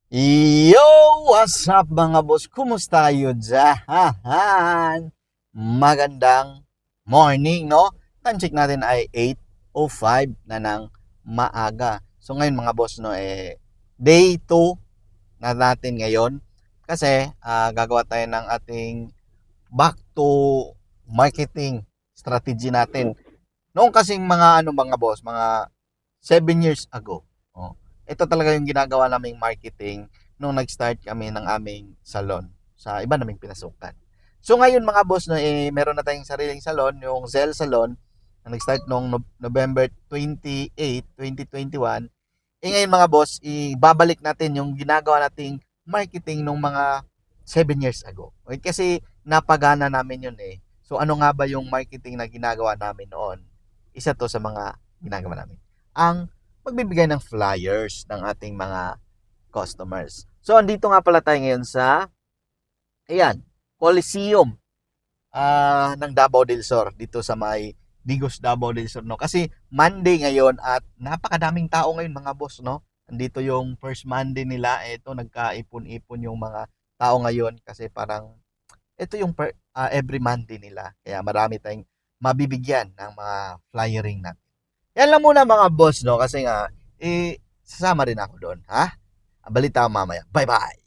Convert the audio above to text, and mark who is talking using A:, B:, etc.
A: Yo! What's up mga boss? Kumusta kayo dyan? Magandang morning, no? Time check natin ay 8:05 na ng maaga. So ngayon mga boss, no, day 2 na natin ngayon. Kasi gagawa tayo ng ating back to marketing strategy natin. Noong kasing mga boss, mga 7 years ago. Oh. Ito talaga yung ginagawa naming marketing nung nag-start kami ng aming salon sa iba naming pinasukan. So ngayon mga boss, no, meron na tayong sariling salon, yung Zell Salon, na nag-start noong November 28, 2021. Ngayon mga boss, ibabalik natin yung ginagawa nating marketing nung mga 7 years ago. Okay? Kasi napagana namin yun eh. So ano nga ba yung marketing na ginagawa namin noon? Isa to sa mga ginagawa namin. Ang magbibigay ng flyers ng ating mga customers. So andito nga pala tayo ngayon sa Coliseum ng Davao del Sur dito sa may Digos Davao del Sur, no. Kasi Monday ngayon at napakadaming tao ngayon mga boss, no. Andito yung first Monday nila. Ito nagkaipon-ipon yung mga tao ngayon kasi parang ito yung every Monday nila. Kaya marami tayong mabibigyan ng mga flyering natin. Yan lang muna mga boss, no, kasi nga sasama rin ako doon, ha? Balita mamaya. Bye-bye.